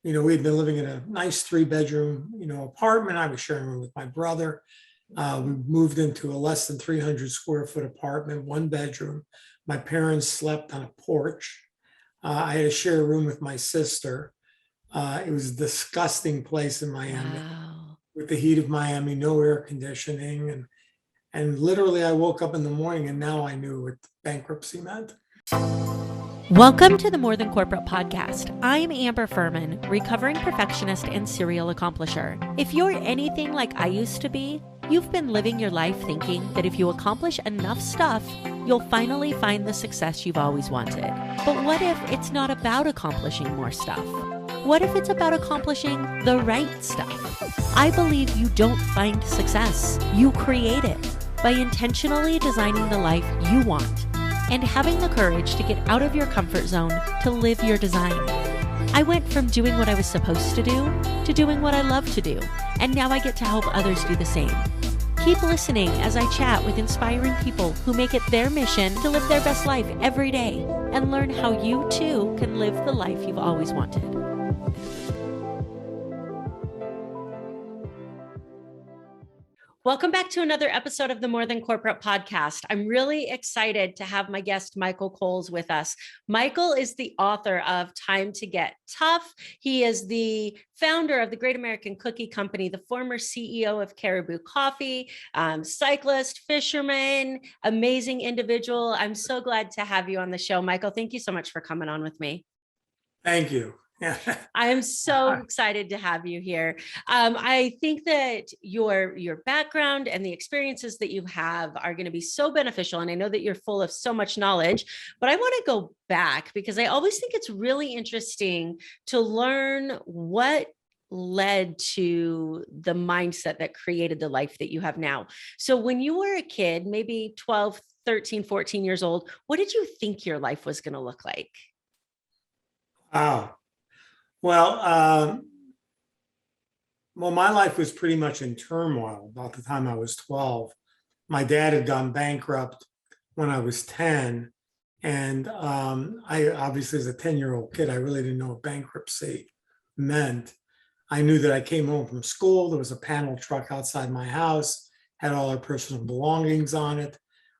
we had been living in a nice 3-bedroom, apartment. I was sharing a room with my brother. We moved into a less than 300 square foot apartment, 1 bedroom. My parents slept on a porch. I had to share a room with my sister. It was a disgusting place in Miami. Wow. With the heat of Miami, no air conditioning. And literally I woke up in the morning and now I knew what bankruptcy meant. Welcome to the More Than Corporate podcast. I'm Amber Furman, recovering perfectionist and serial accomplisher. If you're anything like I used to be, you've been living your life thinking that if you accomplish enough stuff, you'll finally find the success you've always wanted. But what if it's not about accomplishing more stuff? What if it's about accomplishing the right stuff? I believe you don't find success, you create it by intentionally designing the life you want and having the courage to get out of your comfort zone to live your design. I went from doing what I was supposed to do to doing what I love to do, and now I get to help others do the same. Keep listening as I chat with inspiring people who make it their mission to live their best life every day and learn how you too can live the life you've always wanted. Welcome back to another episode of the More Than Corporate podcast. I'm really excited to have my guest, Michael Coles, with us. Michael is the author of Time to Get Tough. He is the founder of the Great American Cookie Company, the former CEO of Caribou Coffee, cyclist, fisherman, amazing individual. I'm so glad to have you on the show, Michael. Thank you so much for coming on with me. Thank you. I am so excited to have you here. I think that your background and the experiences that you have are going to be so beneficial. And I know that you're full of so much knowledge, but I want to go back because I always think it's really interesting to learn what led to the mindset that created the life that you have now. So when you were a kid, maybe 12, 13, 14 years old, what did you think your life was going to look like? Wow. Well, my life was pretty much in turmoil about the time I was 12. My dad had gone bankrupt when I was 10. And I obviously, as a 10-year-old kid, I really didn't know what bankruptcy meant. I knew that I came home from school. There was a panel truck outside my house, had all our personal belongings on it.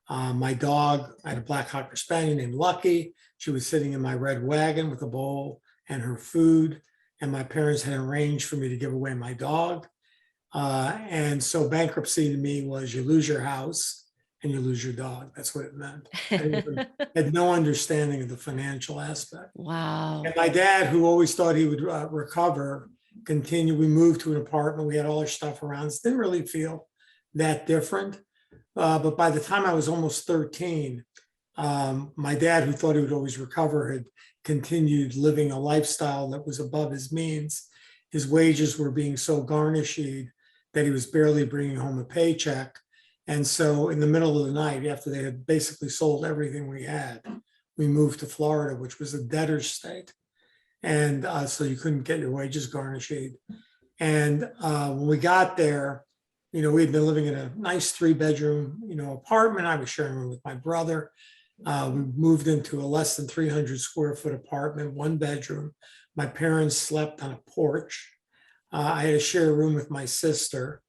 My dog, I had a black Cocker Spaniel named Lucky. She was sitting in my red wagon with a bowl and her food, and my parents had arranged for me to give away my dog. And so bankruptcy to me was you lose your house and you lose your dog. That's what it meant. I had no understanding of the financial aspect. Wow. And my dad, who always thought he would recover, continued. We moved to an apartment. We had all our stuff around us. Didn't really feel that different. But by the time I was almost 13, my dad, who thought he would always recover, had continued living a lifestyle that was above his means. His wages were being so garnished that he was barely bringing home a paycheck. And so in the middle of the night, after they had basically sold everything we had, we moved to Florida, which was a debtor's state. And so you couldn't get your wages garnished. And when we got there, we had been living in a nice 3-bedroom, apartment. I was sharing a room with my brother. We moved into a less than 300 square foot apartment, 1 bedroom. My parents slept on a porch. I had to share a room with my sister.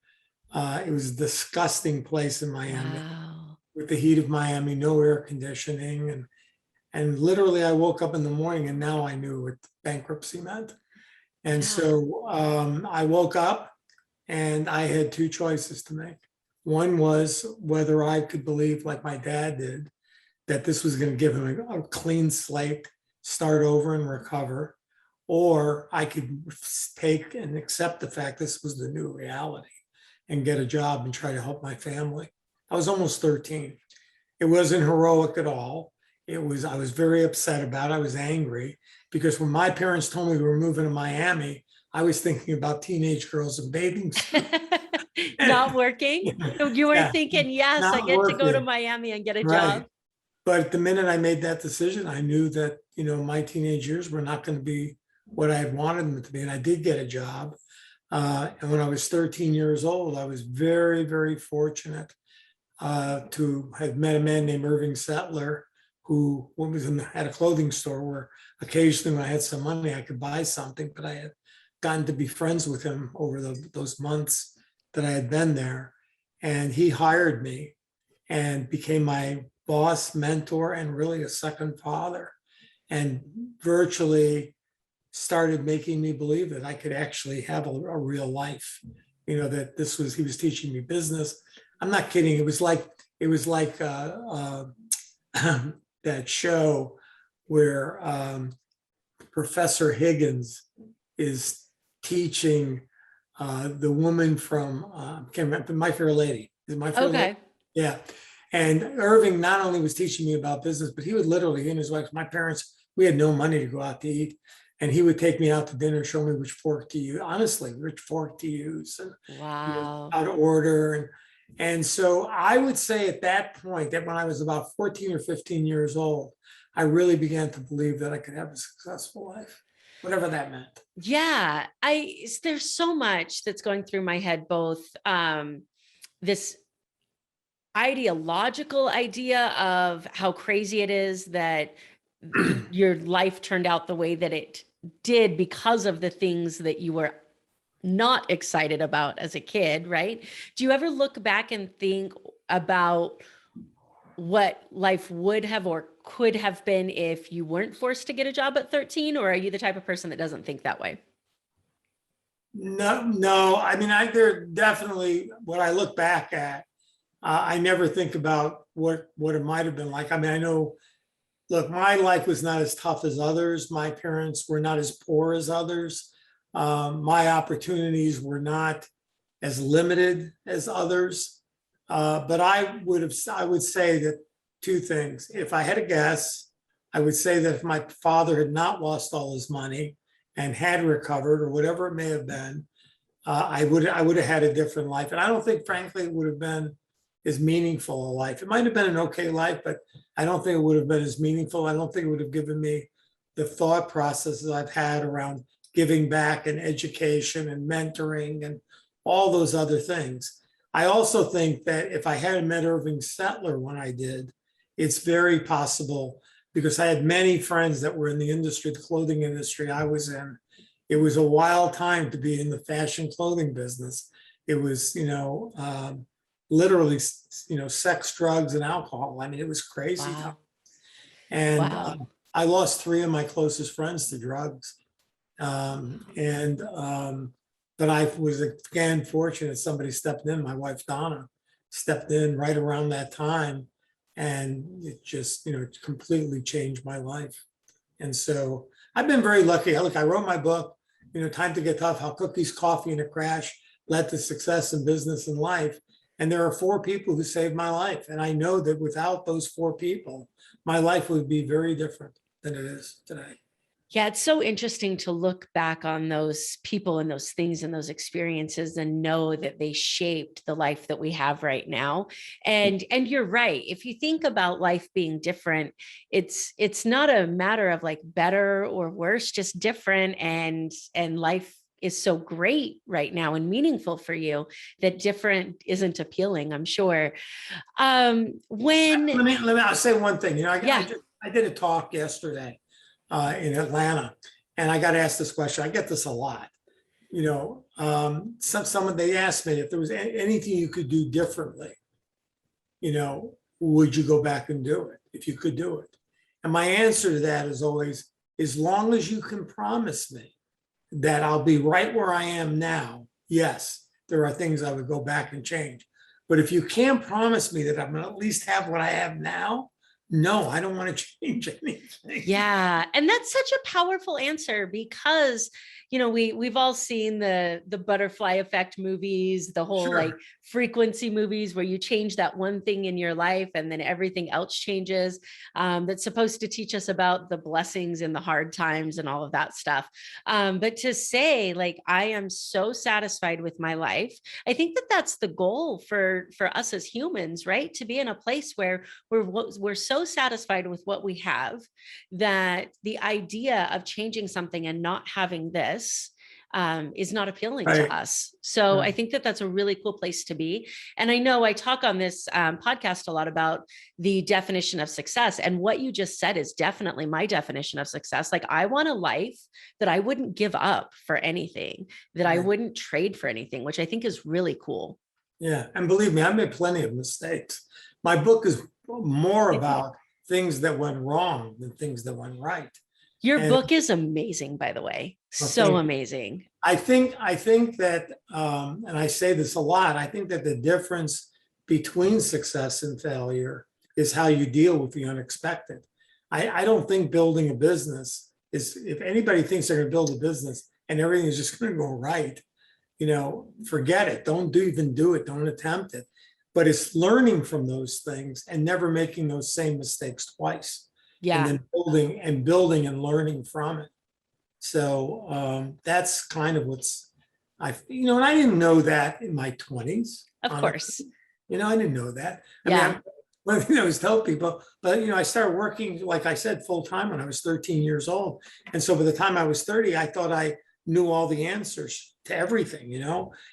It was a disgusting place in Miami. Wow. With the heat of Miami, no air conditioning. And literally I woke up in the morning and now I knew what bankruptcy meant. And so I woke up and I had 2 choices to make. One was whether I could believe, like my dad did, that this was going to give him a clean slate, start over and recover, or I could take and accept the fact this was the new reality and get a job and try to help my family. I was almost 13. It wasn't heroic at all. I was very upset about it. I was angry because when my parents told me we were moving to Miami, I was thinking about teenage girls in bathing suits. Not working. So you were thinking, yes, I get to go to Miami and get a job. But the minute I made that decision, I knew that, my teenage years were not going to be what I had wanted them to be. And I did get a job. And when I was 13 years old, I was very, very fortunate to have met a man named Irving Settler, who had a clothing store where occasionally when I had some money, I could buy something, but I had gotten to be friends with him over those months that I had been there. And he hired me and became my boss, mentor, and really a second father, and virtually started making me believe that I could actually have a real life. That he was teaching me business. I'm not kidding. It was like that show where Professor Higgins is teaching the woman from can't remember, My Fair Lady. Is it My Fair Lady? Yeah. And Irving not only was teaching me about business, but he would literally, he and his wife, my parents, we had no money to go out to eat. And he would take me out to dinner, show me which fork to use, honestly, which fork to use, and Wow. how to order. And so I would say at that point, that when I was about 14 or 15 years old, I really began to believe that I could have a successful life, whatever that meant. Yeah, there's so much that's going through my head, both this ideological idea of how crazy it is that your life turned out the way that it did because of the things that you were not excited about as a kid, right? Do you ever look back and think about what life would have or could have been if you weren't forced to get a job at 13? Or are you the type of person that doesn't think that way? No. I mean, there definitely, when I look back at, I never think about what it might have been like. I mean, I know, look, my life was not as tough as others. My parents were not as poor as others. My opportunities were not as limited as others. But I would say that two things. If I had a guess, I would say that if my father had not lost all his money and had recovered, or whatever it may have been, I would have had a different life. And I don't think, frankly, it would have been as meaningful a life. It might have been an okay life, but I don't think it would have been as meaningful. I don't think it would have given me the thought processes I've had around giving back and education and mentoring and all those other things. I also think that if I hadn't met Irving Settler when I did, it's very possible, because I had many friends that were in the industry, the clothing industry I was in. It was a wild time to be in the fashion clothing business. It was, literally, sex, drugs, and alcohol. I mean, it was crazy. Wow. And Wow. I lost 3 of my closest friends to drugs. But I was again fortunate somebody stepped in. My wife, Donna, stepped in right around that time. And it just, it completely changed my life. And so I've been very lucky. Look, I wrote my book, Time to Get Tough, How Cookies, Coffee, and a Crash Led to Success in Business and Life. And there are 4 people who saved my life. And I know that without those 4 people, my life would be very different than it is today. Yeah, it's so interesting to look back on those people and those things and those experiences and know that they shaped the life that we have right now. And you're right. If you think about life being different, it's not a matter of like better or worse, just different. And life is so great right now and meaningful for you that different isn't appealing, I'm sure. I'll say one thing. I did a talk yesterday in Atlanta, and I got asked this question. I get this a lot. Someone, they asked me if there was anything you could do differently, would you go back and do it if you could do it? And my answer to that is always, as long as you can promise me that I'll be right where I am now, yes, there are things I would go back and change. But if you can't promise me that I'm going to at least have what I have now, no, I don't want to change anything. Yeah. And that's such a powerful answer because, we've all seen the butterfly effect movies, the whole Sure. like frequency movies where you change that one thing in your life and then everything else changes. That's supposed to teach us about the blessings in the hard times and all of that stuff. But to say like, I am so satisfied with my life, I think that that's the goal for us as humans, right? To be in a place where we're so satisfied with what we have that the idea of changing something and not having this is not appealing Right. to us. So Right. I think that that's a really cool place to be. And I know I talk on this podcast a lot about the definition of success. And what you just said is definitely my definition of success. Like, I want a life that I wouldn't give up for anything, that I Right. wouldn't trade for anything, which I think is really cool. Yeah. And believe me, I made plenty of mistakes. My book is more about things that went wrong than things that went right. Your And book is amazing, by the way. well, So thank you. amazing. I think that, and I say this a lot, I think that the difference between success and failure is how you deal with the unexpected. I don't think building a business is, if anybody thinks they're going to build a business and everything is just going to go right, forget it. Don't even do it. Don't attempt it. But it's learning from those things and never making those same mistakes twice. And Yeah. then building and learning from it. So that's kind of and I didn't know that in my 20s. Of course. I didn't know that. Yeah. One thing I always tell people, but I started working, like I said, full time when I was 13 years old. And so by the time I was 30, I thought I knew all the answers to everything,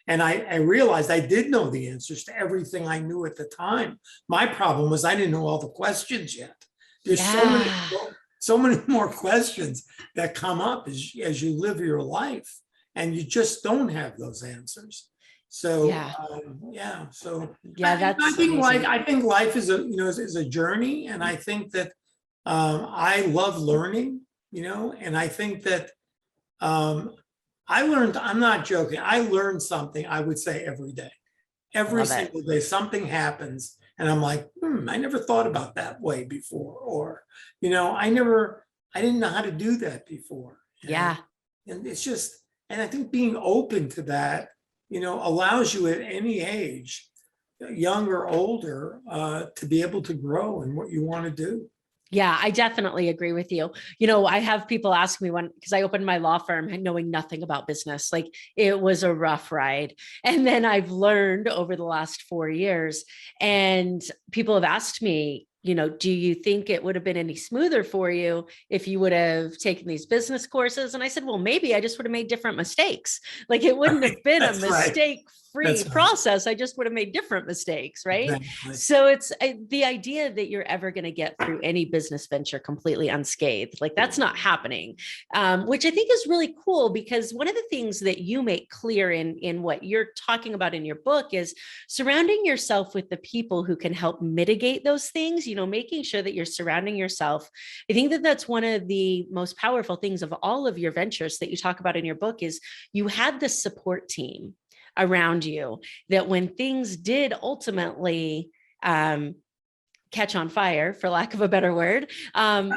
and I realized I did know the answers to everything I knew at the time. My problem was I didn't know all the questions yet. There's so many more questions that come up as you live your life, and you just don't have those answers. So that's I think life is a journey, and I think that I love learning, and I think that I learned. I'm not joking. I learned something, I would say, every day. Every single day, something happens. And I'm like, I never thought about that way before. Or, I didn't know how to do that before. Yeah. And it's just, and I think being open to that, allows you at any age, young or older, to be able to grow in what you want to do. Yeah, I definitely agree with you. I have people ask me because I opened my law firm knowing nothing about business. Like, it was a rough ride. And then I've learned over the last 4 years, and people have asked me, do you think it would have been any smoother for you if you would have taken these business courses? And I said, well, maybe I just would have made different mistakes. Like, it wouldn't have been a mistake-free process. I just would have made different mistakes, right? Exactly. So it's the idea that you're ever going to get through any business venture completely unscathed. Like, that's not happening, which I think is really cool, because one of the things that you make clear in what you're talking about in your book is surrounding yourself with the people who can help mitigate those things, making sure that you're surrounding yourself. I think that that's one of the most powerful things of all of your ventures that you talk about in your book, is you had this support team around you that when things did ultimately catch on fire, for lack of a better word,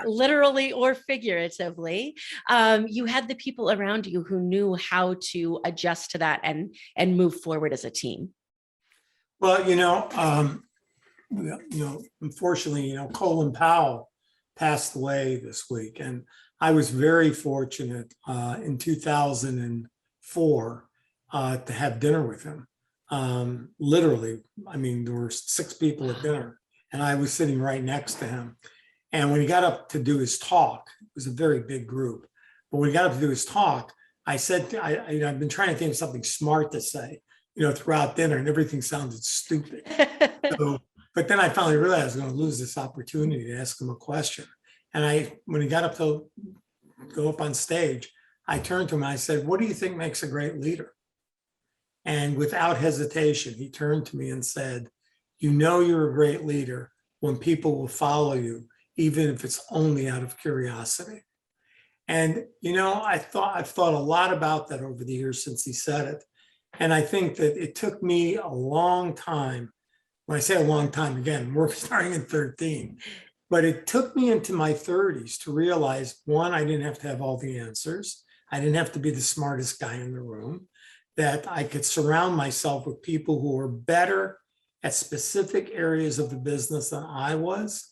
literally or figuratively, you had the people around you who knew how to adjust to that and move forward as a team. Well, unfortunately, Colin Powell passed away this week, and I was very fortunate in 2004 to have dinner with him. Literally, there were 6 people at dinner, and I was sitting right next to him. And when he got up to do his talk, it was a very big group, but when he got up to do his talk, I said, I've been trying to think of something smart to say, throughout dinner, and everything sounded stupid. But then I finally realized I was going to lose this opportunity to ask him a question. And when he got up to go up on stage, I turned to him and I said, what do you think makes a great leader? And without hesitation, he turned to me and said, you're a great leader when people will follow you, even if it's only out of curiosity. And, I've thought a lot about that over the years since he said it. And I think that it took me a long time. When I say a long time, again, we're starting at 13, but it took me into my 30s to realize, one, I didn't have to have all the answers. I didn't have to be the smartest guy in the room, that I could surround myself with people who were better at specific areas of the business than I was.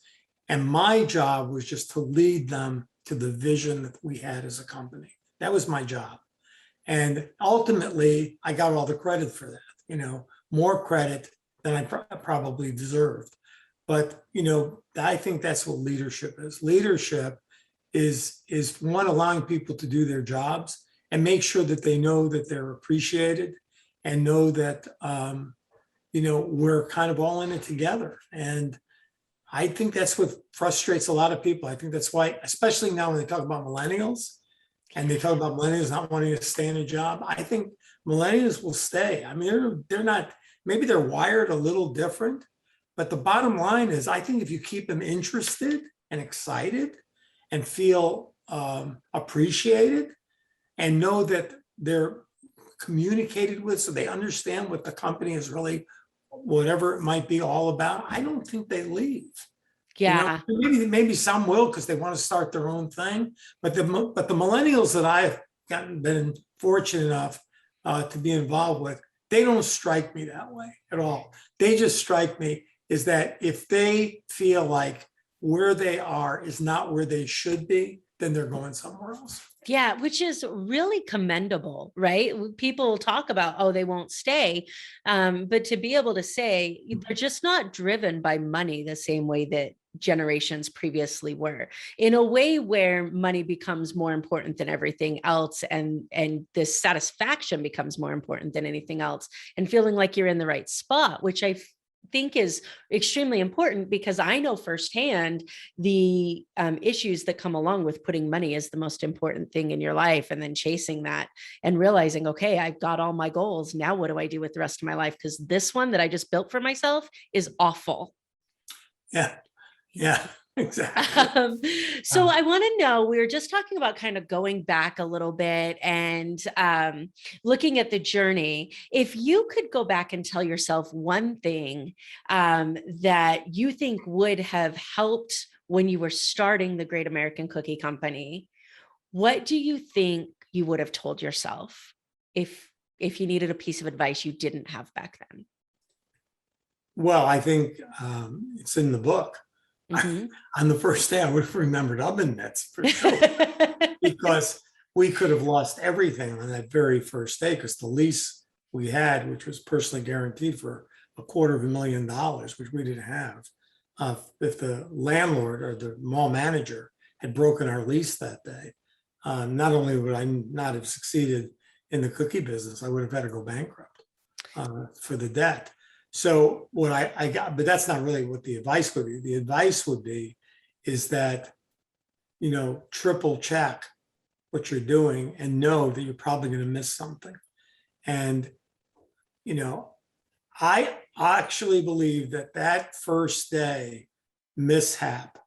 And my job was just to lead them to the vision that we had as a company. That was my job. And ultimately, I got all the credit for that, more credit than I probably deserved. But, I think that's what leadership is. Leadership is one, allowing people to do their jobs, and make sure that they know that they're appreciated and know that, we're kind of all in it together. And I think that's what frustrates a lot of people. I think that's why, especially now when they talk about millennials and they talk about millennials not wanting to stay in a job, I think millennials will stay. I mean, they're not, maybe they're wired a little different, but the bottom line is, I think if you keep them interested and excited and feel appreciated and know that they're communicated with, so they understand what the company is really, whatever it might be all about, I don't think they leave. Yeah. Maybe some will because they want to start their own thing. But the millennials that I've been fortunate enough to be involved with, they don't strike me that way at all. They just strike me is that if they feel like where they are is not where they should be, then they're going somewhere else. Yeah, which is really commendable, right? People talk about, oh, they won't stay. But to be able to say they're just not driven by money the same way that generations previously were, in a way where money becomes more important than everything else. And this satisfaction becomes more important than anything else, and feeling like you're in the right spot, which I think is extremely important, because I know firsthand the issues that come along with putting money as the most important thing in your life, and then chasing that and realizing, okay, I've got all my goals. Now what do I do with the rest of my life? Because this one that I just built for myself is awful. Yeah, exactly. So I want to know, we were just talking about kind of going back a little bit and looking at the journey. If you could go back and tell yourself one thing that you think would have helped when you were starting the Great American Cookie Company, what do you think you would have told yourself if you needed a piece of advice you didn't have back then? Well, I think it's in the book. Mm-hmm. On the first day, I would have remembered oven mitts for sure, because we could have lost everything on that very first day, because the lease we had, which was personally guaranteed for $250,000, which we didn't have, if the landlord or the mall manager had broken our lease that day, not only would I not have succeeded in the cookie business, I would have had to go bankrupt for the debt. So what I got, but that's not really what the advice would be. The advice would be is that, triple check what you're doing and know that you're probably going to miss something. And, I actually believe that first day mishap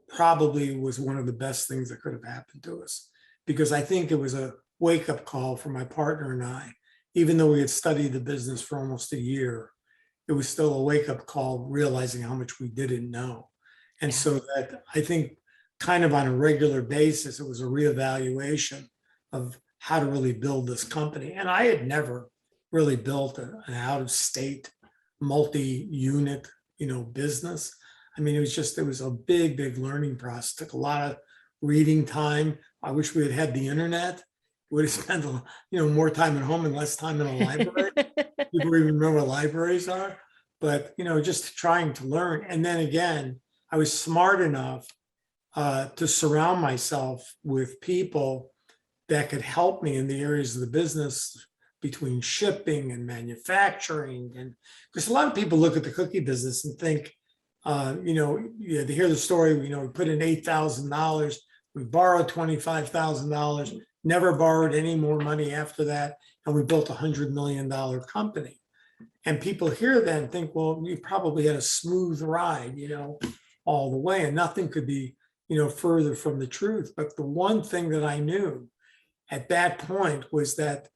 probably was one of the best things that could have happened to us, because I think it was a wake-up call for my partner and I. Even though we had studied the business for almost a year, it was still a wake-up call, realizing how much we didn't know. And so that, I think, kind of on a regular basis, it was a reevaluation of how to really build this company. And I had never really built an out-of-state multi-unit, business. I mean, it was a big, big learning process. It took a lot of reading time. I wish we had had the internet. We would have spent, more time at home and less time in a library. People even remember what libraries are, but just trying to learn. And then again, I was smart enough to surround myself with people that could help me in the areas of the business between shipping and manufacturing. And because a lot of people look at the cookie business and think, they hear the story, we put in $8,000, we borrowed $25,000, never borrowed any more money after that, and we built $100 million company. And people hear that and think, well, we probably had a smooth ride, all the way, and nothing could be, further from the truth. But the one thing that I knew at that point was that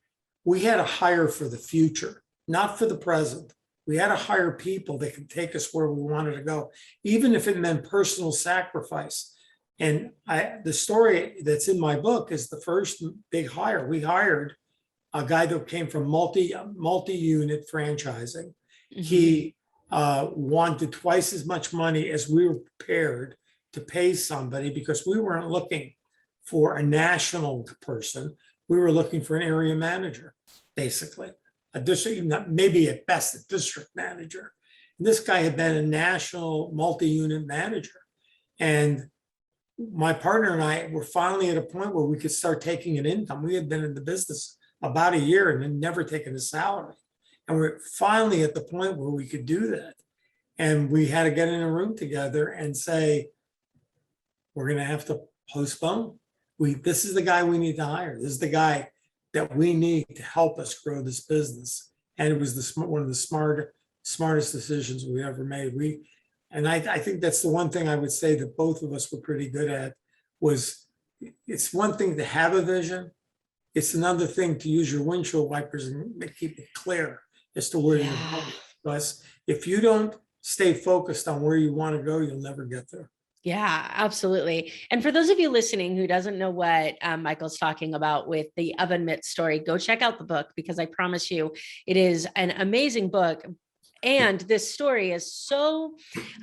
we had to hire for the future, not for the present. We had to hire people that could take us where we wanted to go, even if it meant personal sacrifice. And the story that's in my book is the first big hire. We hired a guy that came from multi-unit franchising. Mm-hmm. He wanted twice as much money as we were prepared to pay somebody, because we weren't looking for a national person. We were looking for an area manager, basically, a district, maybe at best a district manager. And this guy had been a national multi-unit manager. And my partner and I were finally at a point where we could start taking an income. We had been in the business about a year and had never taken a salary. And we're finally at the point where we could do that. And we had to get in a room together and say, we're going to have to postpone. This is the guy we need to hire. This is the guy that we need to help us grow this business. And it was one of the smartest decisions we ever made. I think that's the one thing I would say that both of us were pretty good at was it's one thing to have a vision. It's another thing to use your windshield wipers and keep it clear as to where you're going. Because if you don't stay focused on where you want to go, you'll never get there. Yeah, absolutely. And for those of you listening who doesn't know what Michael's talking about with the Oven Mitt story, go check out the book, because I promise you it is an amazing book. And this story is so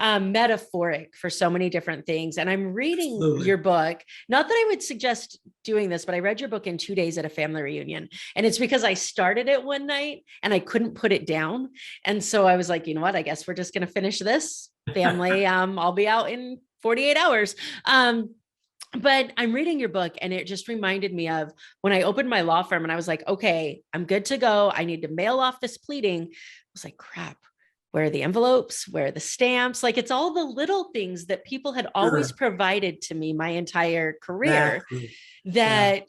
metaphoric for so many different things. And I'm reading your book, not that I would suggest doing this, but I read your book in 2 days at a family reunion. And it's because I started it one night and I couldn't put it down. And so I was like, you know what, I guess we're just going to finish this family. I'll be out in 48 hours. But I'm reading your book and it just reminded me of when I opened my law firm and I was like, okay, I'm good to go. I need to mail off this pleading. I was like, crap, where are the envelopes? Where are the stamps? Like, it's all the little things that people had always provided to me my entire career that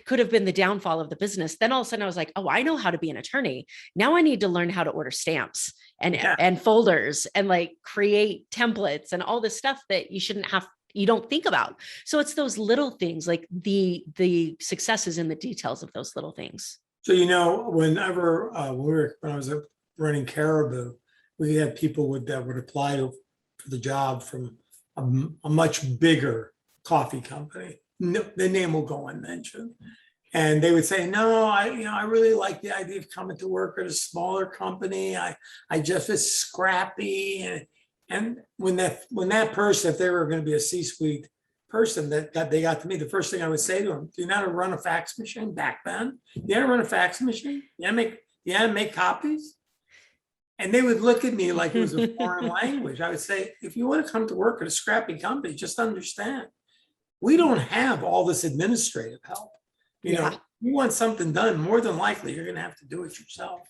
could have been the downfall of the business. Then all of a sudden I was like, oh, I know how to be an attorney. Now I need to learn how to order stamps and folders and like create templates and all this stuff that you don't think about. So it's those little things, like the successes in the details of those little things. So, whenever when I was running Caribou, we had people that would apply for the job from a much bigger coffee company. No, the name will go unmentioned. And they would say, no, I really like the idea of coming to work at a smaller company. I just was scrappy. And when that person, if they were going to be a C-suite person they got to me, the first thing I would say to them, do you know how to run a fax machine back then? You know how to run a fax machine? You know how to make copies? And they would look at me like it was a foreign language. I would say, if you want to come to work at a scrappy company, just understand, we don't have all this administrative help. You want something done, more than likely, you're going to have to do it yourself.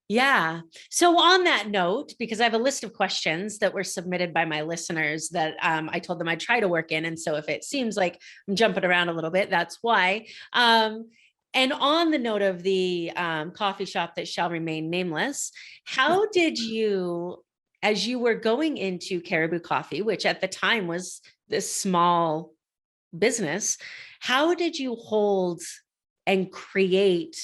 Yeah. So on that note, because I have a list of questions that were submitted by my listeners that I told them I'd try to work in. And so if it seems like I'm jumping around a little bit, that's why. And on the note of the coffee shop that shall remain nameless, how did you, as you were going into Caribou Coffee, which at the time was this small business, how did you hold and create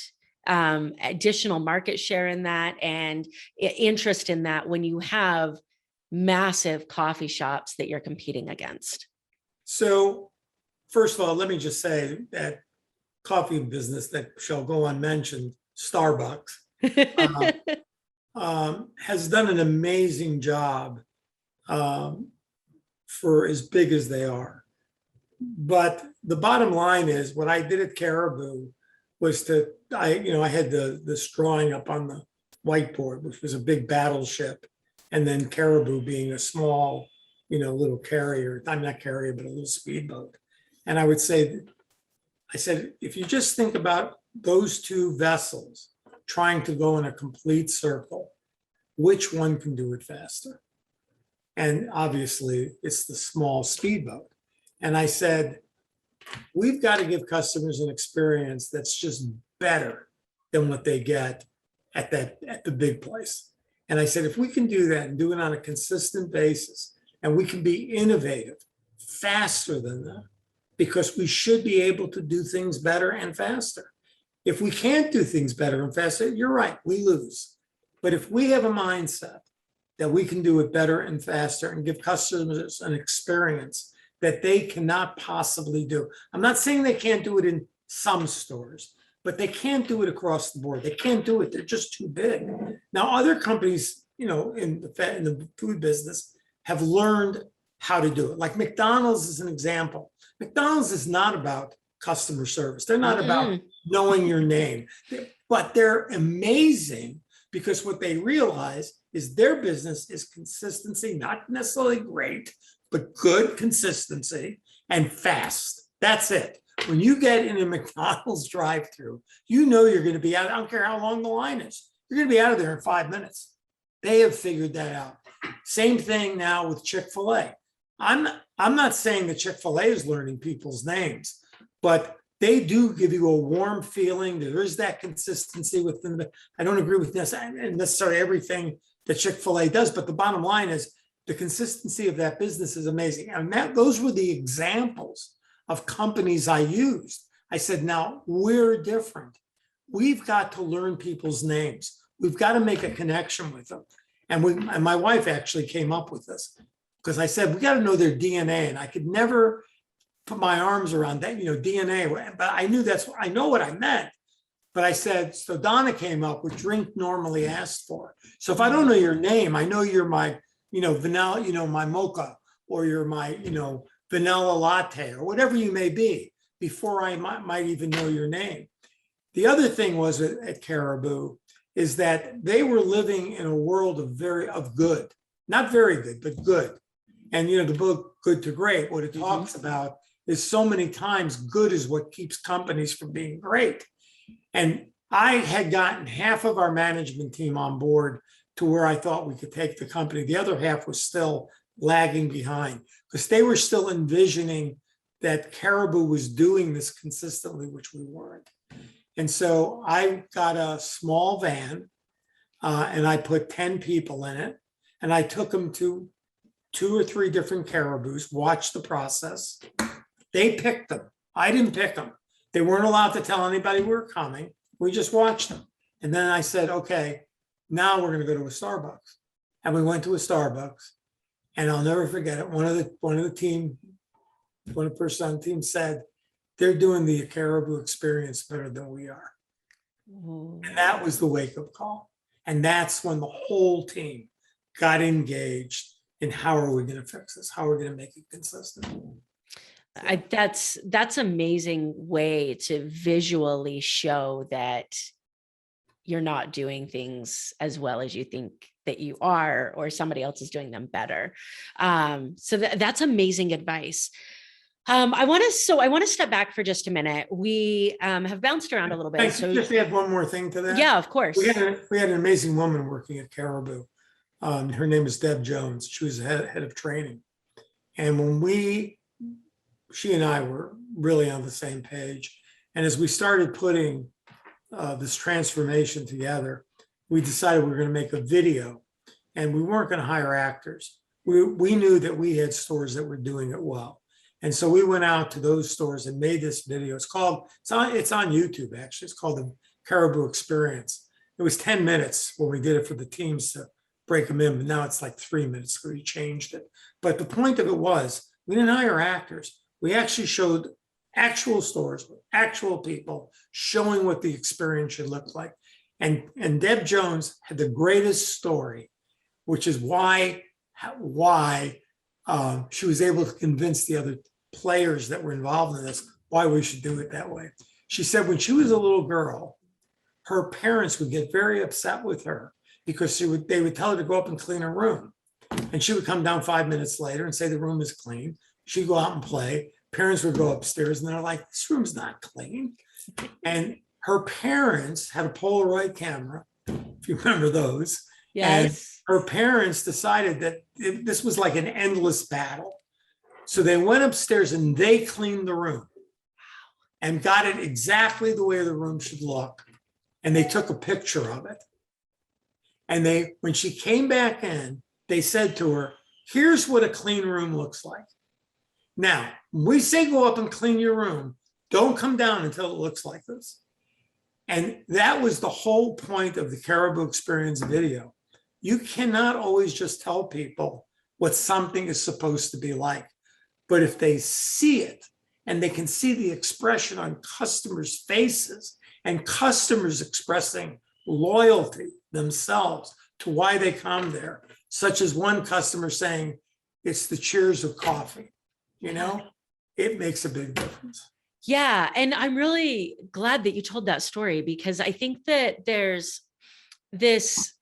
additional market share in that and interest in that when you have massive coffee shops that you're competing against? So first of all, let me just say that coffee business that shall go unmentioned, Starbucks, has done an amazing job for as big as they are. But the bottom line is what I did at Caribou was I had this drawing up on the whiteboard, which was a big battleship, and then Caribou being a small, little carrier. I'm not carrier, but a little speedboat. And I said, if you just think about those two vessels trying to go in a complete circle, which one can do it faster? And obviously, it's the small speedboat. And I said, we've got to give customers an experience that's just better than what they get at the big place. And I said, if we can do that and do it on a consistent basis, and we can be innovative faster than that, because we should be able to do things better and faster. If we can't do things better and faster, you're right, we lose. But if we have a mindset that we can do it better and faster and give customers an experience that they cannot possibly do. I'm not saying they can't do it in some stores, but they can't do it across the board. They can't do it. They're just too big. Now, other companies, in the food business have learned how to do it. Like McDonald's is an example. McDonald's is not about customer service. They're not about knowing your name, but they're amazing because what they realize is their business is consistency, not necessarily great, but good consistency. and fast. That's it. When you get in a McDonald's drive-through, you know you're going to be out. I don't care how long the line is. You're going to be out of there in 5 minutes. They have figured that out. Same thing now with Chick-fil-A. I'm not saying that Chick-fil-A is learning people's names, but they do give you a warm feeling. There is that consistency within the. I don't agree with necessarily everything that Chick-fil-A does, but the bottom line is the consistency of that business is amazing. And those were the examples of companies I used. I said, now we're different. We've got to learn people's names. We've got to make a connection with them. And my wife actually came up with this because I said, we got to know their DNA. And I could never put my arms around that, DNA, but I knew I know what I meant. But I said, so Donna came up with drink normally asked for. So if I don't know your name, I know you're my, vanilla, my mocha, or you're my, vanilla latte, or whatever you may be, before I might even know your name. The other thing was at Caribou is that they were living in a world of good, not very good, but good. And, the book, Good to Great, what it talks about is so many times good is what keeps companies from being great. And I had gotten half of our management team on board to where I thought we could take the company. The other half was still lagging behind because they were still envisioning that Caribou was doing this consistently, which we weren't. And so I got a small van and I put 10 people in it. And I took them to 2 or 3 different Caribous, watched the process. They picked them. I didn't pick them. They weren't allowed to tell anybody we were coming. We just watched them. And then I said, okay, now we're going to go to a Starbucks. And we went to a Starbucks. And I'll never forget it. One of the person on the team said, they're doing the Caribou experience better than we are. And that was the wake-up call. And that's when the whole team got engaged in how are we going to fix this? How are we going to make it consistent? That's amazing way to visually show that you're not doing things as well as you think that you are, or somebody else is doing them better. So that's amazing advice. I want to step back for just a minute. We have bounced around a little bit. So just add one more thing to that. Yeah, of course. We had an amazing woman working at Caribou. Her name is Deb Jones. She was head of training. And when she and I were really on the same page. And as we started putting this transformation together, we decided we were going to make a video, and we weren't going to hire actors. We knew that we had stores that were doing it well. And so we went out to those stores and made this video. It's on YouTube, actually. It's called the Caribou Experience. It was 10 minutes when we did it for the teams to break them in, but now it's like 3 minutes because we changed it. But the point of it was, we didn't hire actors. We actually showed actual stores with actual people showing what the experience should look like. And Deb Jones had the greatest story, which is why she was able to convince the other players that were involved in this why we should do it that way. She said when she was a little girl, her parents would get very upset with her because they would tell her to go up and clean her room. And she would come down 5 minutes later and say the room is clean. She'd go out and play. Parents would go upstairs and they're like, this room's not clean. And her parents had a Polaroid camera, if you remember those. Yes. And her parents decided that this was like an endless battle. So they went upstairs and they cleaned the room and got it exactly the way the room should look. And they took a picture of it. And when she came back in, they said to her, here's what a clean room looks like. Now, when we say go up and clean your room, don't come down until it looks like this. And that was the whole point of the Caribou Experience video. You cannot always just tell people what something is supposed to be like. But if they see it and they can see the expression on customers' faces and customers expressing loyalty themselves to why they come there, such as one customer saying, it's the cheers of coffee, it makes a big difference. Yeah. And I'm really glad that you told that story, because I think that there's this,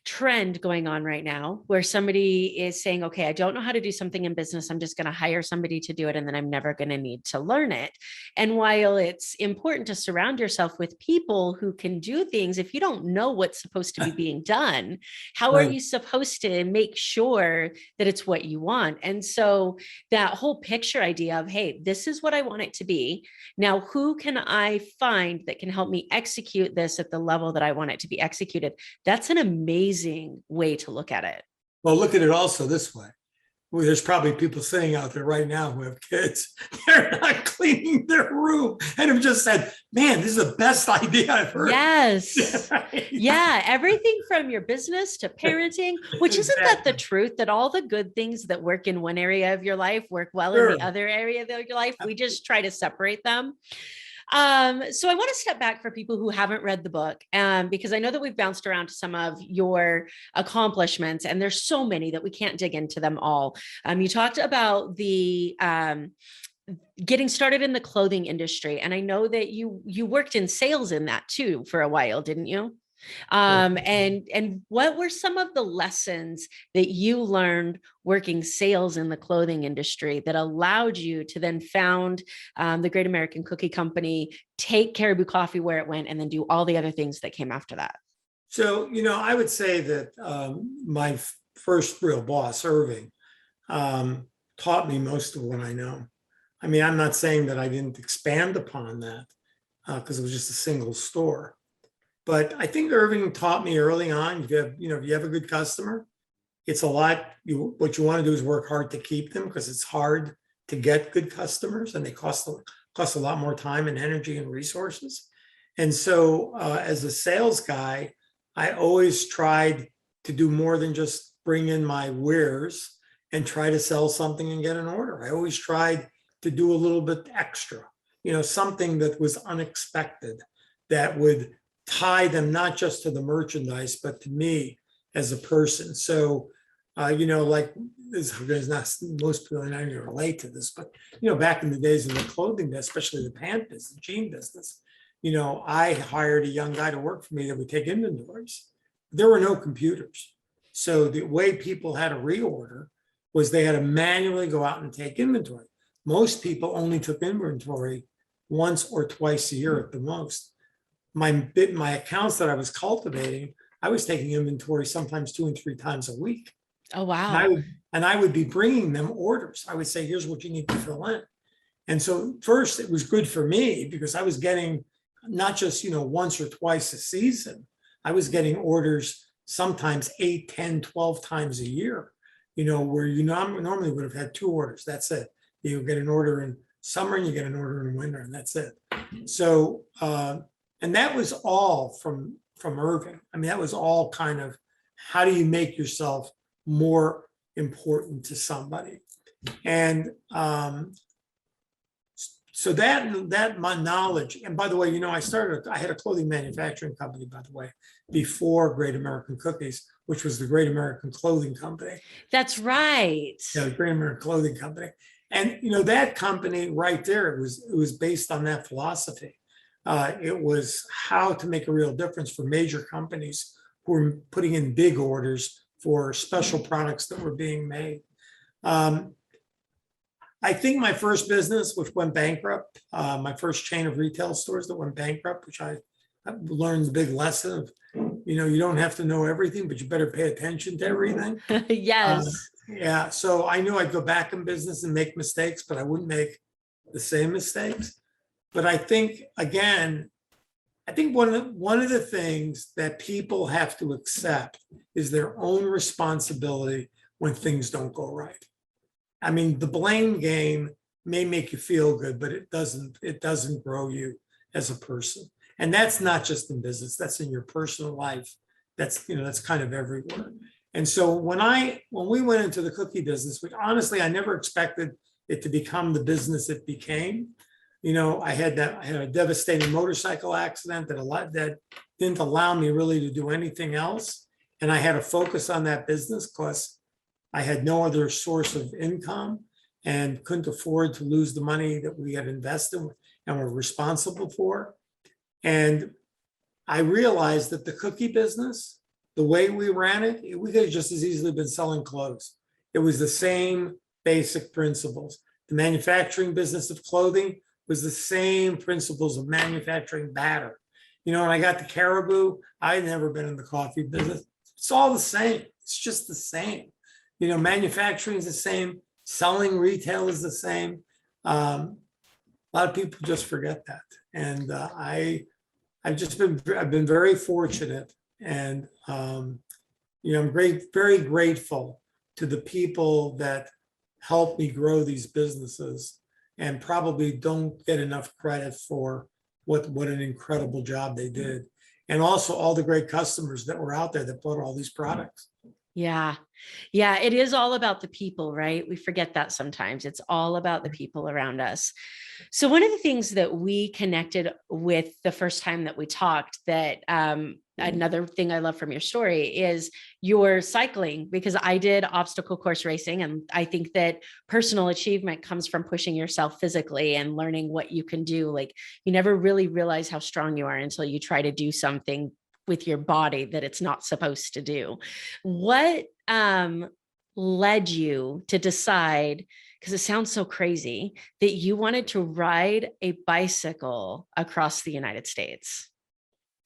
trend going on right now where somebody is saying, okay, I don't know how to do something in business. I'm just going to hire somebody to do it. And then I'm never going to need to learn it. And while it's important to surround yourself with people who can do things, if you don't know what's supposed to be being done, how are Right. you supposed to make sure that it's what you want? And so that whole picture idea of, hey, this is what I want it to be. Now, who can I find that can help me execute this at the level that I want it to be executed? That's an amazing way to look at it. Well, look at it also this way. Well, there's probably people sitting out there right now who have kids. They're not cleaning their room and have just said, man, this is the best idea I've heard. Yes. Yeah. Everything from your business to parenting, which isn't that the truth, that all the good things that work in one area of your life work well in the other area of your life. We just try to separate them. So I want to step back for people who haven't read the book, because I know that we've bounced around to some of your accomplishments, and there's so many that we can't dig into them all. You talked about the getting started in the clothing industry, and I know that you worked in sales in that too for a while, didn't you? And what were some of the lessons that you learned working sales in the clothing industry that allowed you to then found the Great American Cookie Company, take Caribou Coffee where it went, and then do all the other things that came after that? So, I would say that my first real boss, Irving, taught me most of what I know. I mean, I'm not saying that I didn't expand upon that because it was just a single store. But I think Irving taught me early on, if you have a good customer, it's a lot, what you want to do is work hard to keep them, because it's hard to get good customers and they cost a lot more time and energy and resources. And so as a sales guy, I always tried to do more than just bring in my wares and try to sell something and get an order. I always tried to do a little bit extra, something that was unexpected, that would tie them not just to the merchandise, but to me as a person. So, like this is not, most people are not going to relate to this, but, back in the days of the clothing business, especially the pant business, the jean business, I hired a young guy to work for me that would take inventories. There were no computers. So the way people had to reorder was they had to manually go out and take inventory. Most people only took inventory once or twice a year at the most. My accounts that I was cultivating, I was taking inventory sometimes 2 and 3 times a week. Oh, wow. And I would be bringing them orders. I would say, here's what you need to fill in. And so first it was good for me because I was getting not just, once or twice a season. I was getting orders sometimes 8, 10, 12 times a year, where you normally would have had 2 orders. That's it. You get an order in summer and you get an order in winter, and that's it. So, and that was all from Irving. I mean, that was all kind of, how do you make yourself more important to somebody? And so that my knowledge, and by the way, I had a clothing manufacturing company, by the way, before Great American Cookies, which was the Great American Clothing Company. That's right. Yeah, the Great American Clothing Company. And, that company right there, it was based on that philosophy. It was how to make a real difference for major companies who were putting in big orders for special products that were being made. I think my first business, which went bankrupt, my first chain of retail stores that went bankrupt, which I learned the big lesson of, you don't have to know everything, but you better pay attention to everything. Yes. Yeah. So I knew I'd go back in business and make mistakes, but I wouldn't make the same mistakes. But I think, again, one of the things that people have to accept is their own responsibility when things don't go right. I mean, the blame game may make you feel good, but it doesn't grow you as a person. And that's not just in business, that's in your personal life. That's kind of everywhere. And so when we went into the cookie business, which honestly, I never expected it to become the business it became. I had a devastating motorcycle accident that didn't allow me really to do anything else. And I had to focus on that business because I had no other source of income and couldn't afford to lose the money that we had invested and were responsible for. And I realized that the cookie business the way we ran it, we could have just as easily been selling clothes. It was the same basic principles. The manufacturing business of clothing was the same principles of manufacturing batter. When I got to Caribou, I had never been in the coffee business. It's all the same. It's just the same. Manufacturing is the same. Selling retail is the same. A lot of people just forget that. And I've been very fortunate, and I'm very grateful to the people that helped me grow these businesses, and probably don't get enough credit for what an incredible job they did. And also all the great customers that were out there that bought all these products. Yeah. Yeah. It is all about the people, right? We forget that sometimes. It's all about the people around us. So one of the things that we connected with the first time that we talked, that another thing I love from your story is your cycling, because I did obstacle course racing. And I think that personal achievement comes from pushing yourself physically and learning what you can do. Like, you never really realize how strong you are until you try to do something with your body that it's not supposed to do. What led you to decide, because it sounds so crazy, that you wanted to ride a bicycle across the United States?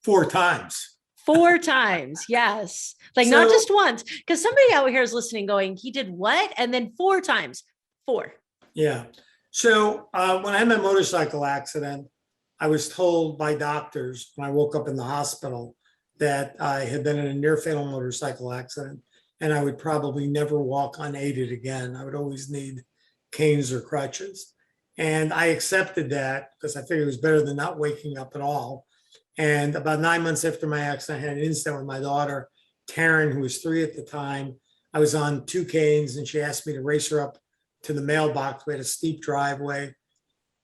4 times. 4 times, yes. Like, So, not just once, because somebody out here is listening going, he did what? And then 4 times. 4. Yeah. So when I had my motorcycle accident, I was told by doctors when I woke up in the hospital that I had been in a near fatal motorcycle accident, and I would probably never walk unaided again. I would always need canes or crutches. And I accepted that because I figured it was better than not waking up at all. And about 9 months after my accident, I had an incident with my daughter, Taryn, who was 3 at the time. I was on 2 canes, and she asked me to race her up to the mailbox. We had a steep driveway.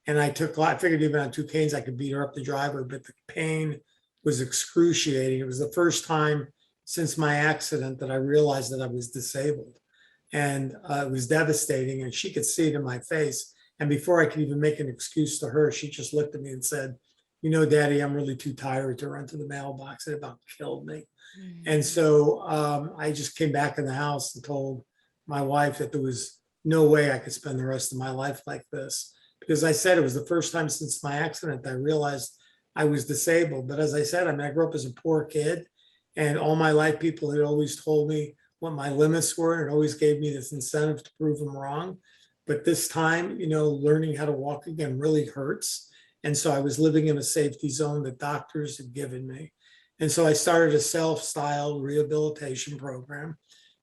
And I figured even on 2 canes, I could beat her up the driveway, but the pain was excruciating. It was the first time since my accident that I realized that I was disabled. And it was devastating, and she could see it in my face. And before I could even make an excuse to her, she just looked at me and said, Daddy, I'm really too tired to run to the mailbox. It about killed me. And so I just came back in the house and told my wife that there was no way I could spend the rest of my life like this. Because I said it was the first time since my accident that I realized I was disabled. But as I said, I grew up as a poor kid, and all my life people had always told me what my limits were, and it always gave me this incentive to prove them wrong. But this time, learning how to walk again really hurts. And so I was living in a safety zone that doctors had given me. And so I started a self-styled rehabilitation program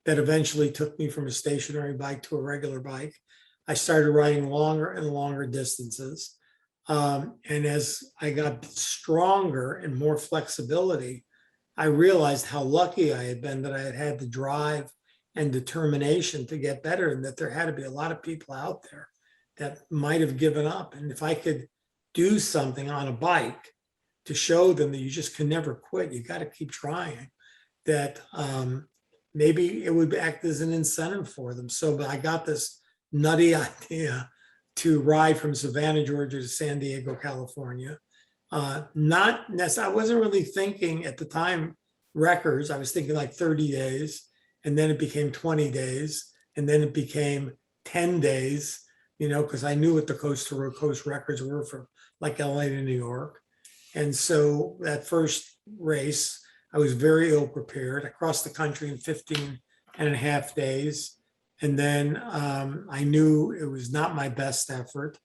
that eventually took me from a stationary bike to a regular bike. I started riding longer and longer distances. And as I got stronger and more flexibility, I realized how lucky I had been that I had had the drive and determination to get better, and that there had to be a lot of people out there that might have given up. And if I could do something on a bike to show them that you just can never quit, you got to keep trying, that maybe it would act as an incentive for them. So I got this nutty idea to ride from Savannah, Georgia to San Diego, California. I wasn't really thinking at the time records. I was thinking like 30 days, and then it became 20 days, and then it became 10 days, because I knew what the coast to coast records were from like LA to New York. And so that first race, I was very ill prepared. I crossed the country in 15 and a half days. And then I knew it was not my best effort.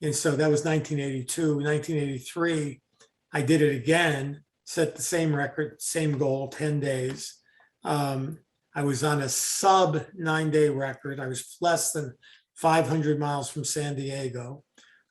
And so that was 1982. 1983, I did it again, set the same record, same goal, 10 days. I was on a sub 9-day record. I was less than 500 miles from San Diego.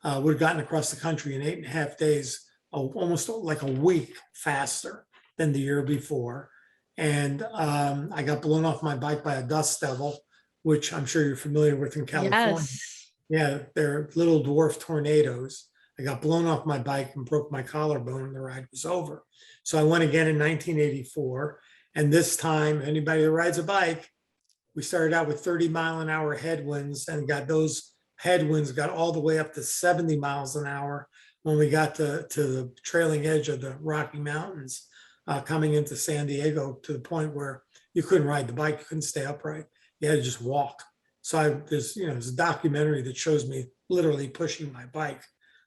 Would have gotten across the country in 8.5 days, almost like a week faster than the year before. And I got blown off my bike by a dust devil, which I'm sure you're familiar with in California. Yes. Yeah, they're little dwarf tornadoes. I got blown off my bike and broke my collarbone, and the ride was over. So I went again in 1984. And this time, anybody that rides a bike, we started out with 30-mile-an-hour headwinds, and got those headwinds got all the way up to 70 miles an hour when we got to the trailing edge of the Rocky Mountains. coming into San Diego, to the point where you couldn't ride the bike, you couldn't stay upright. You had to just walk. So there's a documentary that shows me literally pushing my bike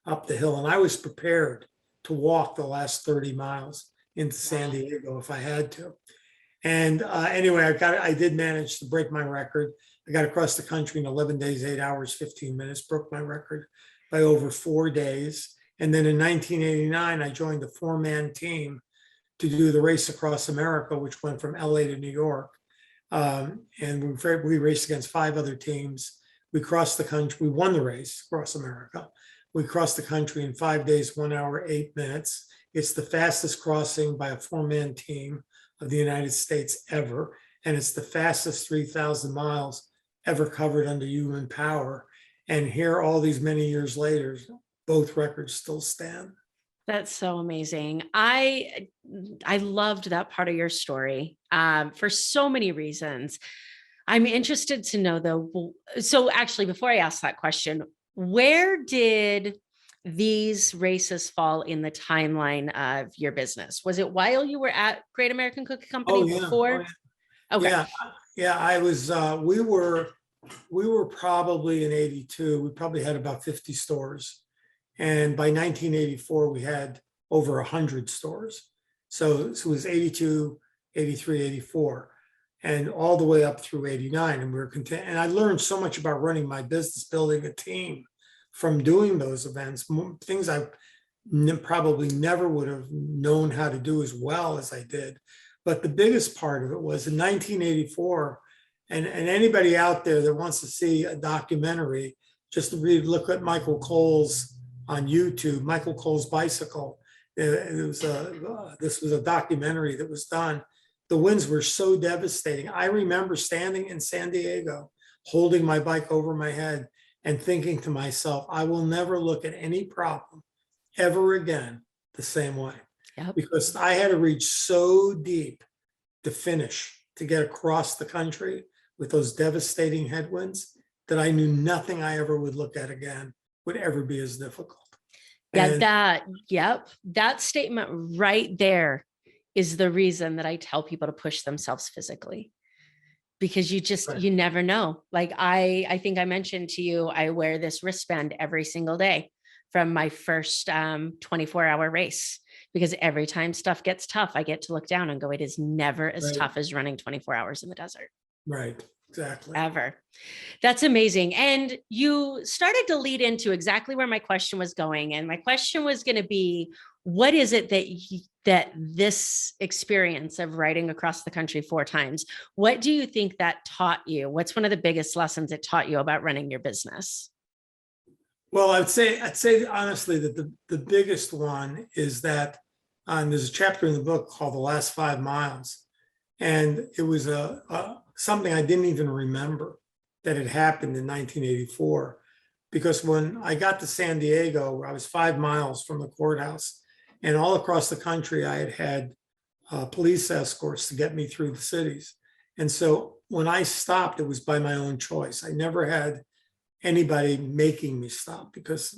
up the hill. And I was prepared to walk the last 30 miles into San Diego if I had to. And anyway, I did manage to break my record. I got across the country in 11 days, 8 hours, 15 minutes, broke my record by over 4 days. And then in 1989, I joined a 4-man team to do the race across America, which went from LA to New York. And we raced against 5 other teams. We crossed the country. We won the race across America. We crossed the country in 5 days, 1 hour, 8 minutes. It's the fastest crossing by a 4-man team of the United States ever. And it's the fastest 3,000 miles ever covered under human power. And here, all these many years later, both records still stand. That's so amazing. I loved that part of your story for so many reasons. I'm interested to know though, so actually before I ask that question, where did these races fall in the timeline of your business? Was it while you were at Great American Cookie Company before? Oh, yeah. Okay. Yeah, I was, we were probably in 82, we probably had about 50 stores. And by 1984, we had over 100 stores. So it was 82, 83, 84, and all the way up through 89. And we were content. And I learned so much about running my business, building a team from doing those events, things I probably never would have known how to do as well as I did. But the biggest part of it was in 1984, and anybody out there that wants to see a documentary, just look at Michael Cole's on YouTube, Michael Cole's Bicycle. This was a documentary that was done. The winds were so devastating. I remember standing in San Diego, holding my bike over my head and thinking to myself, I will never look at any problem ever again the same way. Yep. Because I had to reach so deep to finish, to get across the country with those devastating headwinds, that I knew nothing I ever would look at again would ever be as difficult. Yeah, that statement right there is the reason that I tell people to push themselves physically, because you never know. Like I think I mentioned to you, I wear this wristband every single day from my first 24-hour race, because every time stuff gets tough, I get to look down and go, it is never as tough as running 24 hours in the desert. Right. Exactly. Ever. That's amazing. And you started to lead into exactly where my question was going. And my question was going to be, what is it that this experience of riding across the country 4 times, what do you think that taught you? What's one of the biggest lessons it taught you about running your business? Well, I'd say honestly that the biggest one is that there's a chapter in the book called The Last 5 Miles. And it was something I didn't even remember that had happened in 1984. Because when I got to San Diego, I was 5 miles from the courthouse, and all across the country, I had police escorts to get me through the cities. And so when I stopped, it was by my own choice. I never had anybody making me stop, because,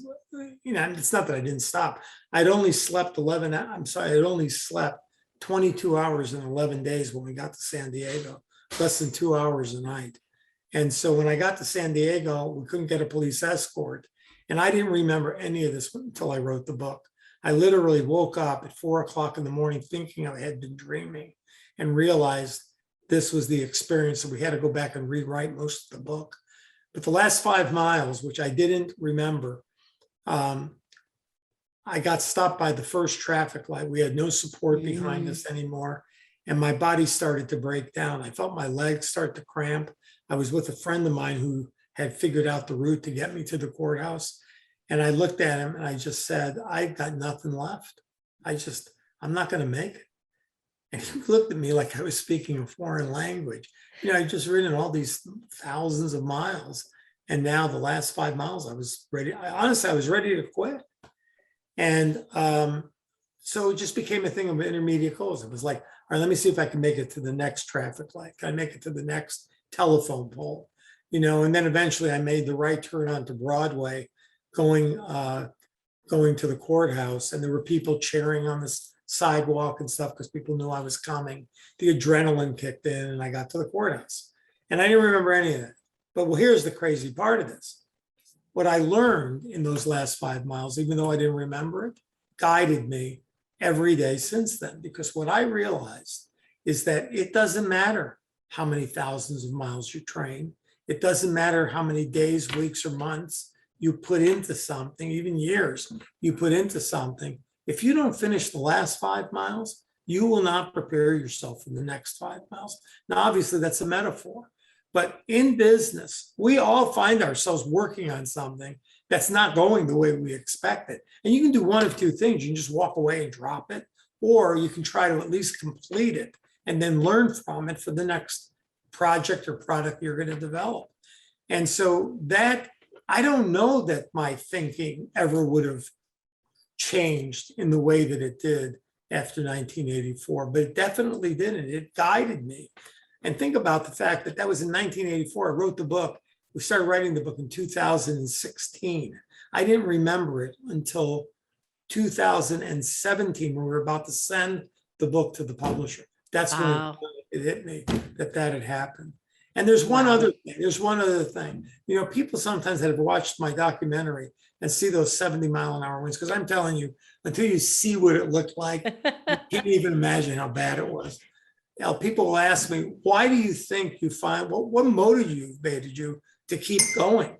it's not that I didn't stop. I'd only slept 22 hours in 11 days when we got to San Diego, less than 2 hours a night. And so when I got to San Diego, we couldn't get a police escort. And I didn't remember any of this until I wrote the book. I literally woke up at 4 o'clock in the morning thinking I had been dreaming, and realized this was the experience. And we had to go back and rewrite most of the book. But the last 5 miles, which I didn't remember, I got stopped by the first traffic light. We had no support behind us anymore. And my body started to break down. I felt my legs start to cramp. I was with a friend of mine who had figured out the route to get me to the courthouse. And I looked at him and I just said, I got nothing left. I'm not going to make it. And he looked at me like I was speaking a foreign language. I'd just ridden all these thousands of miles. And now the last 5 miles, I was ready. I was ready to quit. And so it just became a thing of intermediate goals. It was like, all right, let me see if I can make it to the next traffic light. Can I make it to the next telephone pole? And then eventually I made the right turn onto Broadway, going to the courthouse. And there were people cheering on the sidewalk and stuff because people knew I was coming. The adrenaline kicked in and I got to the courthouse. And I didn't remember any of that. But well, here's the crazy part of this. What I learned in those last 5 miles, even though I didn't remember it, guided me every day since then. Because what I realized is that it doesn't matter how many thousands of miles you train. It doesn't matter how many days, weeks, or months you put into something, even years you put into something. If you don't finish the last 5 miles, you will not prepare yourself for the next 5 miles. Now, obviously, that's a metaphor. But in business, we all find ourselves working on something that's not going the way we expect it. And you can do one of two things. You can just walk away and drop it, or you can try to at least complete it and then learn from it for the next project or product you're going to develop. And so that, I don't know that my thinking ever would have changed in the way that it did after 1984, but it definitely didn't. It guided me. And think about the fact that that was in 1984. I wrote the book. We started writing the book in 2016. I didn't remember it until 2017 when we were about to send the book to the publisher. That's when it hit me that had happened. And there's one other thing. There's one other thing. You know, people sometimes that have watched my documentary and see those 70-mile-an-hour winds, because I'm telling you, until you see what it looked like, you can't even imagine how bad it was. You know, people will ask me, why do you think you find, what motivated you to keep going?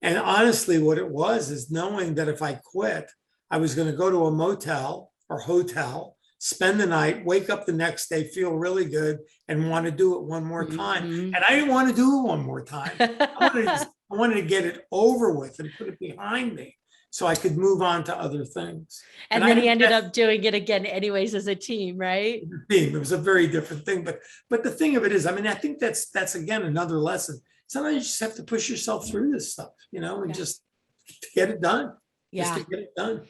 And honestly, what it was is knowing that if I quit, I was going to go to a motel or hotel, spend the night, wake up the next day, feel really good, and want to do it one more time. And I didn't want to do it one more time. I wanted to get it over with and put it behind me so I could move on to other things. And then he ended up doing it again anyways as a team, right? It was a very different thing. But the thing of it is, I mean, I think that's again, another lesson. Sometimes you just have to push yourself through this stuff, you know, and just to get it done. Just to get it done.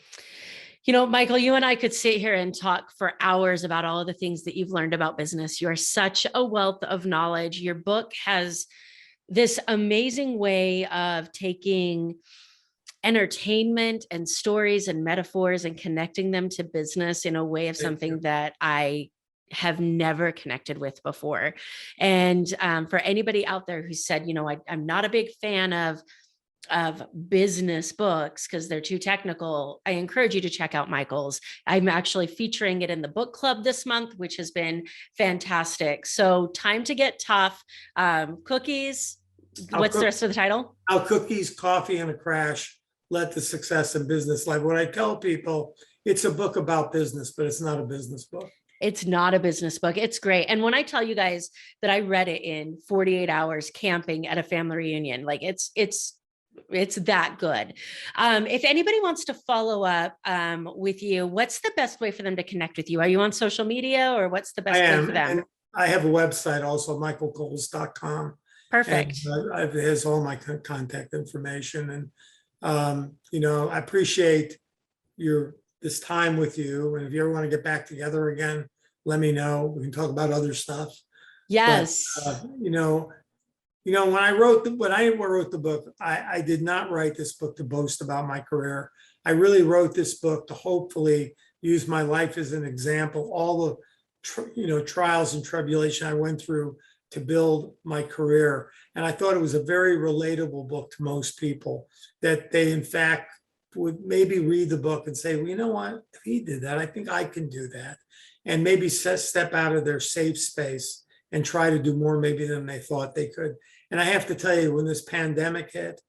You know, Michael, you and I could sit here and talk for hours about all of the things that you've learned about business. You are such a wealth of knowledge. Your book has this amazing way of taking entertainment and stories and metaphors and connecting them to business in a way of something that I have never connected with before. And for anybody out there who said, you know, I'm not a big fan of business books because they're too technical, I encourage you to check out Michael's. I'm actually featuring it in the book club this month, which has been fantastic. So Time to Get Tough, cookies. What's the rest of the title? How Cookies, Coffee, and a Crash Led to Success in Business Life. What I tell people, it's a book about business, but it's not a business book. It's not a business book. It's great. And when I tell you guys that I read it in 48 hours camping at a family reunion, like it's that good. If anybody wants to follow up with you, what's the best way for them to connect with you? Are you on social media, or what's the best way for them? And I have a website also, michaelcoles.com. Perfect. And it has all my contact information. And, you know, I appreciate this time with you. And if you ever want to get back together again, let me know. We can talk about other stuff. Yes. But, when I wrote the book, I did not write this book to boast about my career. I really wrote this book to hopefully use my life as an example, all the trials and tribulation I went through to build my career. And I thought it was a very relatable book to most people, that they in fact would maybe read the book and say, well, you know what, if he did that, I think I can do that. And maybe step out of their safe space and try to do more maybe than they thought they could. And I have to tell you, when this pandemic hit,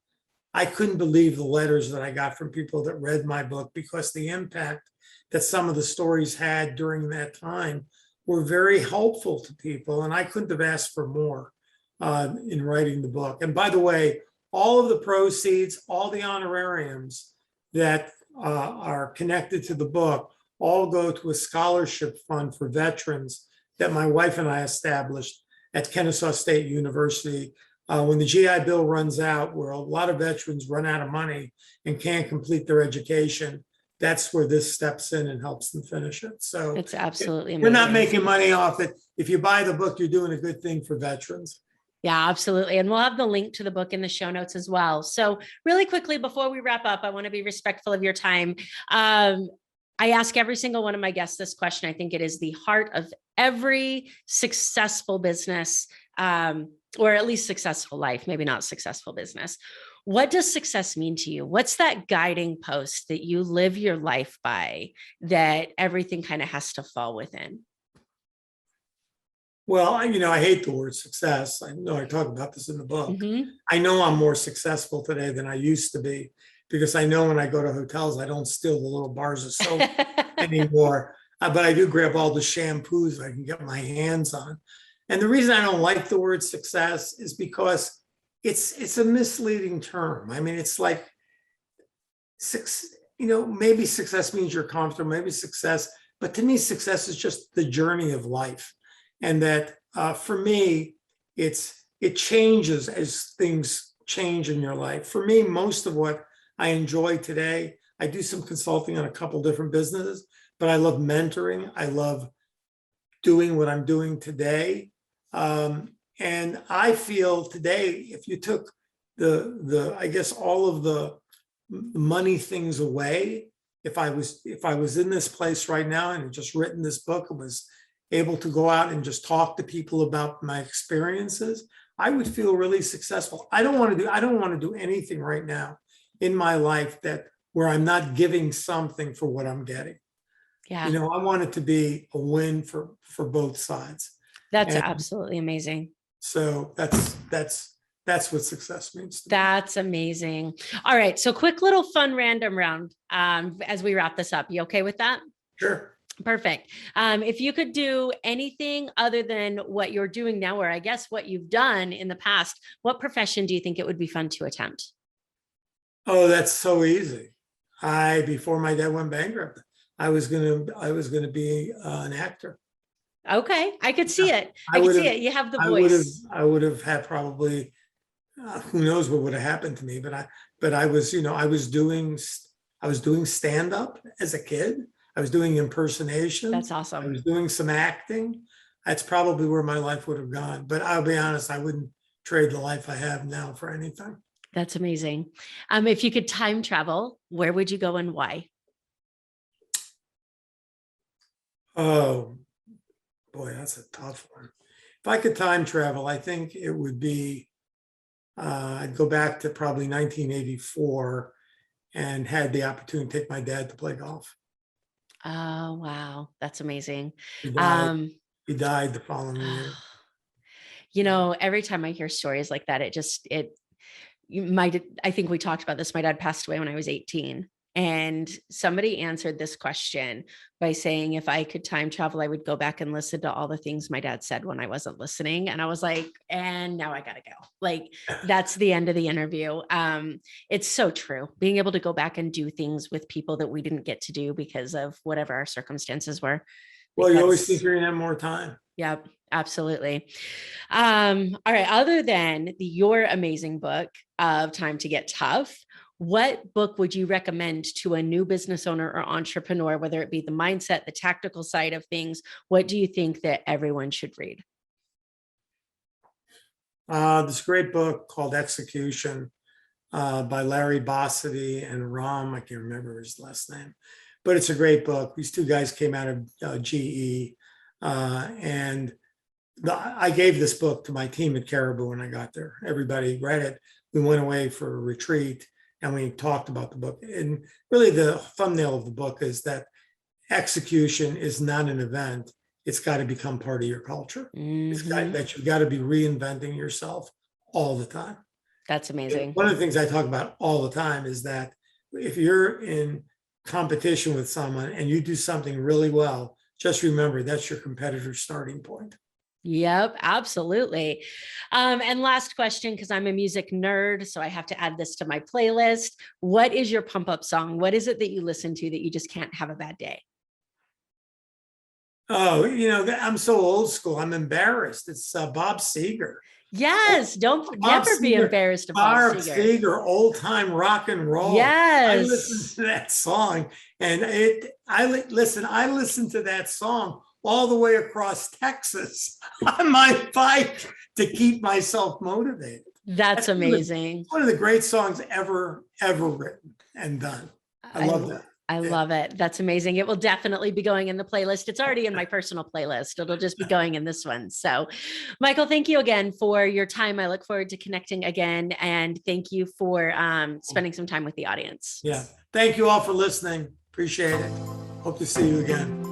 I couldn't believe the letters that I got from people that read my book, because the impact that some of the stories had during that time were very helpful to people. And I couldn't have asked for more in writing the book. And by the way, all of the proceeds, all the honorariums that are connected to the book all go to a scholarship fund for veterans that my wife and I established at Kennesaw State University. When the GI Bill runs out, where a lot of veterans run out of money and can't complete their education, that's where this steps in and helps them finish it. So it's absolutely amazing. We're not making money off it. If you buy the book, you're doing a good thing for veterans. Yeah, absolutely. And we'll have the link to the book in the show notes as well. So really quickly, before we wrap up, I want to be respectful of your time. I ask every single one of my guests this question. I think it is the heart of every successful business, or at least successful life, maybe not successful business. What does success mean to you? What's that guiding post that you live your life by, that everything kind of has to fall within? Well, I hate the word success. I know I talk about this in the book. Mm-hmm. I know I'm more successful today than I used to be, because I know when I go to hotels, I don't steal the little bars of soap anymore. But I do grab all the shampoos I can get my hands on. And the reason I don't like the word success is because it's a misleading term. I mean, it's like, maybe success means you're comfortable, maybe success, but to me, success is just the journey of life. And that for me, it changes as things change in your life. For me, most of what I enjoy today, I do some consulting on a couple different businesses, but I love mentoring. I love doing what I'm doing today. And I feel today, if you took I guess all of the money things away, if I was in this place right now and had just written this book and was able to go out and just talk to people about my experiences, I would feel really successful. I don't want to do anything right now in my life where I'm not giving something for what I'm getting. Yeah. I want it to be a win for both sides. That's And absolutely amazing. so that's what success means to me. That's amazing. All right. So quick little fun random round as we wrap this up. You okay with that? Sure. Perfect. If you could do anything other than what you're doing now, or I guess what you've done in the past, what profession do you think it would be fun to attempt? Oh, that's so easy. Before my dad went bankrupt, I was gonna be an actor. Okay, I could see it. I I could would've- see it. You have the voice. I would have had probably, who knows what would have happened to me, but I was doing stand up as a kid. I was doing impersonation. That's I awesome. was doing some acting. That's probably where my life would have gone. But I'll be honest, I wouldn't trade the life I have now for anything. That's amazing. If you could time travel, where would you go and why? Oh, boy, that's a tough one. If I could time travel, I think it would be, I'd go back to probably 1984 and had the opportunity to take my dad to play golf. Oh, wow. That's amazing. He died, Um, he died the following year. Every time I hear stories like that, I think we talked about this. My dad passed away when I was 18. And somebody answered this question by saying, if I could time travel, I would go back and listen to all the things my dad said when I wasn't listening. And I was like, and now I got to go. Like, that's the end of the interview. It's so true. Being able to go back and do things with people that we didn't get to do because of whatever our circumstances were. Well, you always think you're gonna have more time. Yep, absolutely. All right. Other than your amazing book of Time to Get Tough, what book would you recommend to a new business owner or entrepreneur, whether it be the mindset, the tactical side of things? What do you think that everyone should read? This great book called Execution by Larry Bossidy and Ram, I can't remember his last name, but it's a great book. These two guys came out of GE, and I gave this book to my team at Caribou when I got there. Everybody read it. We went away for a retreat and we talked about the book. And really the thumbnail of the book is that execution is not an event. It's got to become part of your culture. Mm-hmm. That you've got to be reinventing yourself all the time. That's amazing. One of the things I talk about all the time is that if you're in competition with someone and you do something really well, just remember that's your competitor's starting point. Yep, absolutely. And last question, because I'm a music nerd, so I have to add this to my playlist. What is your pump up song? What is it that you listen to that you just can't have a bad day? Oh, I'm so old school. I'm embarrassed. It's Bob Seger. Yes, don't never be embarrassed of Bob Seger, old time rock and roll. Yes, I listen to that song, and I listen to that song all the way across Texas on my bike to keep myself motivated. That's amazing. One of the great songs ever written and done. I love that. I love it. That's amazing. It will definitely be going in the playlist. It's already in my personal playlist. It'll just be going in this one. So, Michael, thank you again for your time. I look forward to connecting again. And thank you for spending some time with the audience. Yeah. Thank you all for listening. Appreciate it. Hope to see you again.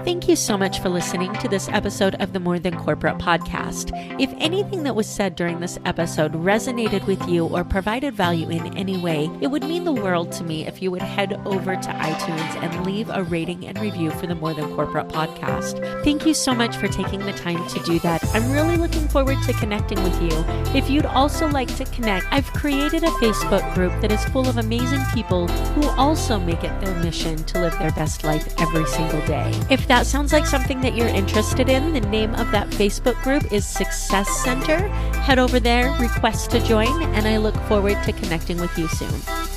Thank you so much for listening to this episode of the More Than Corporate podcast. If anything that was said during this episode resonated with you or provided value in any way, it would mean the world to me if you would head over to iTunes and leave a rating and review for the More Than Corporate podcast. Thank you so much for taking the time to do that. I'm really looking forward to connecting with you. If you'd also like to connect, I've created a Facebook group that is full of amazing people who also make it their mission to live their best life every single day. If that sounds like something that you're interested in, the name of that Facebook group is Success Center. Head over there, request to join, and I look forward to connecting with you soon.